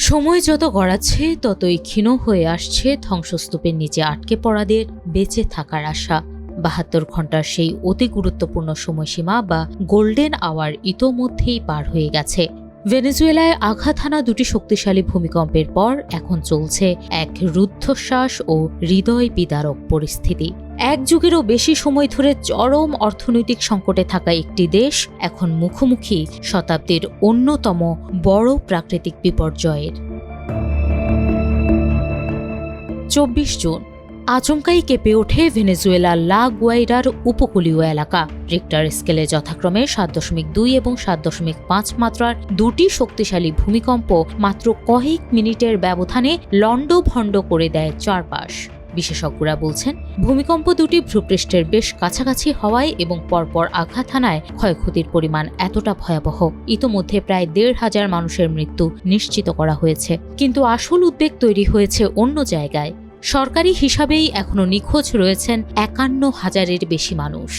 সময় যত গড়াচ্ছে ততই ক্ষীণ হয়ে আসছে ধ্বংসস্তূপের নিচে আটকে পড়াদের বেঁচে থাকার আশা। ৭২ ঘন্টার সেই অতি গুরুত্বপূর্ণ সময়সীমা বা গোল্ডেন আওয়ার ইতোমধ্যেই পার হয়ে গেছে। ভেনেজুয়েলায় আঘাত হানা দুটি শক্তিশালী ভূমিকম্পের পর এখন চলছে এক রুদ্ধশ্বাস ও হৃদয় বিদারক পরিস্থিতি। এক যুগেরও বেশি সময় ধরে চরম অর্থনৈতিক সংকটে থাকা একটি দেশ এখন মুখোমুখি শতাব্দীর অন্যতম বড় প্রাকৃতিক বিপর্যয়ের। ২৪ জুন আচমকাই কেঁপে ওঠে ভেনেজুয়েলার লা গুয়াইরার উপকূলীয় এলাকা। রিক্টার স্কেলে যথাক্রমে ৭.২ এবং ৭.৫ মাত্রার দুটি শক্তিশালী ভূমিকম্প মাত্র কয়েক মিনিটের ব্যবধানে লণ্ডভণ্ড করে দেয় চারপাশ। বিশেষজ্ঞরা বলছেন, ভূমিকম্প দুটি ভূপৃষ্ঠের বেশ কাছাকাছি হওয়ায় এবং পরপর আঘাত হানায় ক্ষয়ক্ষতির পরিমাণ এতটা ভয়াবহ। ইতোমধ্যে প্রায় ১৫০০ মানুষের মৃত্যু নিশ্চিত করা হয়েছে। কিন্তু আসল উদ্বেগ তৈরি হয়েছে অন্য জায়গায়। সরকারি হিসাবেই এখনো নিখোঁজ রয়েছেন ৫১,০০০-এর বেশি মানুষ।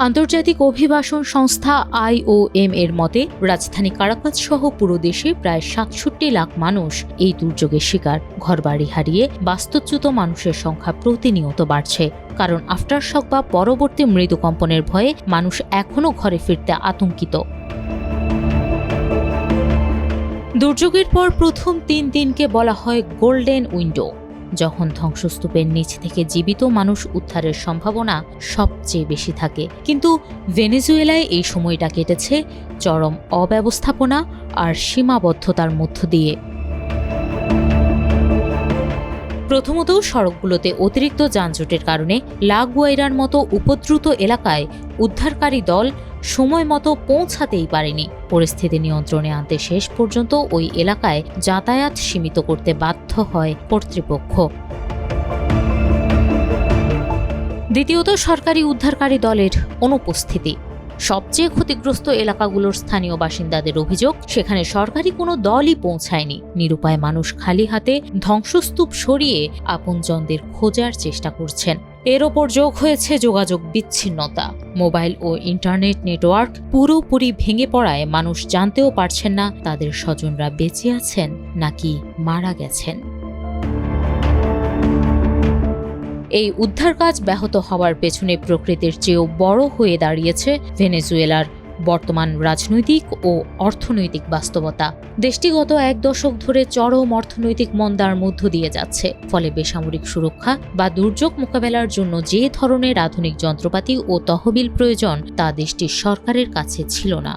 আন্তর্জাতিক অভিবাসন সংস্থা IOM এর মতে, রাজধানী কারাকাস সহ পুরো দেশে প্রায় ৬৭ লাখ মানুষ এই দুর্যোগের শিকার। ঘরবাড়ি হারিয়ে বাস্তুচ্যুত মানুষের সংখ্যা প্রতিনিয়ত বাড়ছে। কারণ আফটারশক বা পরবর্তী মৃদুকম্পনের ভয়ে মানুষ এখনও ঘরে ফিরতে আতঙ্কিত। দুর্যোগের পর প্রথম ৩ দিনকে বলা হয় গোল্ডেন উইন্ডো, যখন ধ্বংসস্তূপের নিচ থেকে জীবিত মানুষ উদ্ধারের সম্ভাবনা সবচেয়ে বেশি থাকে। কিন্তু ভেনেজুয়েলায় এই সময়টা কেটেছে চরম অব্যবস্থাপনা আর সীমাবদ্ধতার মধ্য দিয়ে। প্রথমত, সড়কগুলোতে অতিরিক্ত যানজটের কারণে লা গুয়াইরার মতো উপদ্রুত এলাকায় উদ্ধারকারী দল সময় মতো পৌঁছাতেই পারেনি। পরিস্থিতি নিয়ন্ত্রণে আনতে শেষ পর্যন্ত ওই এলাকায় যাতায়াত সীমিত করতে বাধ্য হয় কর্তৃপক্ষ। দ্বিতীয়ত, সরকারি উদ্ধারকারী দলের অনুপস্থিতি। সবচেয়ে ক্ষতিগ্রস্ত এলাকাগুলোর স্থানীয় বাসিন্দাদের অভিযোগ, সেখানে সরকারি কোনো দলই পৌঁছায়নি। নিরুপায় মানুষ খালি হাতে ধ্বংসস্তূপ সরিয়ে আপনজনদের খোঁজার চেষ্টা করছেন। এর ওপর যোগ হয়েছে যোগাযোগ বিচ্ছিন্নতা। মোবাইল ও ইন্টারনেট নেটওয়ার্ক পুরোপুরি ভেঙে পড়ায় মানুষ জানতেও পারছেন না তাদের স্বজনরা বেঁচে আছেন নাকি মারা গেছেন। এই উদ্ধার কাজ ব্যাহত হওয়ার পেছনে প্রকৃতির চেয়েও বড় হয়ে দাঁড়িয়েছে ভেনেজুয়েলার বর্তমান রাজনৈতিক ও অর্থনৈতিক বাস্তবতা। দেশটি গত ১ দশক ধরে চরম অর্থনৈতিক মন্দার মধ্য দিয়ে যাচ্ছে। ফলে বেসামরিক সুরক্ষা বা দুর্যোগ মোকাবেলার জন্য যে ধরনের আধুনিক যন্ত্রপাতি ও তহবিল প্রয়োজন তা দেশটির সরকারের কাছে ছিল না।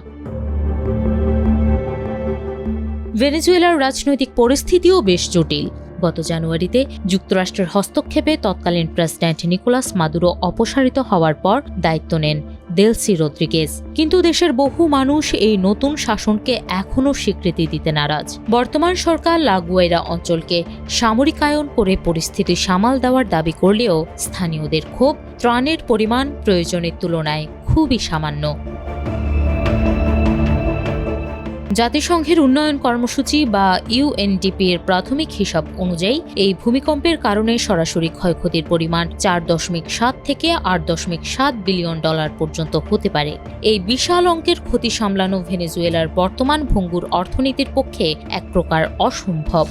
ভেনেজুয়েলার রাজনৈতিক পরিস্থিতিও বেশ জটিল। গত জানুয়ারিতে যুক্তরাষ্ট্রের হস্তক্ষেপে তৎকালীন প্রেসিডেন্ট নিকোলাস মাদুরো অপসারিত হওয়ার পর দায়িত্ব নেন দেলসি রদ্রিগেজ। কিন্তু দেশের বহু মানুষ এই নতুন শাসনকে এখনও স্বীকৃতি দিতে নারাজ। বর্তমান সরকার লা গুয়াইরা অঞ্চলকে সামরিকায়ন করে পরিস্থিতি সামাল দেওয়ার দাবি করলেও স্থানীয়দের ক্ষোভ, ত্রাণের পরিমাণ প্রয়োজনের তুলনায় খুবই সামান্য। জাতিসংঘের উন্নয়ন কর্মসূচি বা UNDP এর প্রাথমিক হিসাব অনুযায়ী এই ভূমিকম্পের কারণে সরাসরি ক্ষয়ক্ষতির পরিমাণ ৪.৭ থেকে ৮.৭ বিলিয়ন ডলার পর্যন্ত হতে পারে। এই বিশাল অঙ্কের ক্ষতি সামলানো ভেনেজুয়েলার বর্তমান ভঙ্গুর অর্থনীতির পক্ষে এক প্রকার অসম্ভব।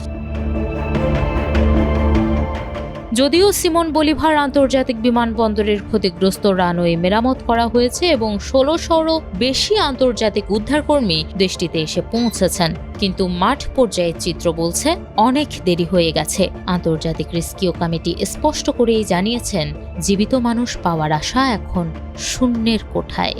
যদিও সিমন বলিভার আন্তর্জাতিক বিমানবন্দরের ক্ষতিগ্রস্ত রানওয়ে মেরামত করা হয়েছে এবং ১৬০০রও বেশি আন্তর্জাতিক উদ্ধারকর্মী দেশটিতে এসে পৌঁছেছেন, কিন্তু মাঠ পর্যায়ের চিত্র বলছে অনেক দেরি হয়ে গেছে। আন্তর্জাতিক রেস্কিউ কমিটি স্পষ্ট করেই জানিয়েছেন, জীবিত মানুষ পাওয়ার আশা এখন শূন্যের কোঠায়।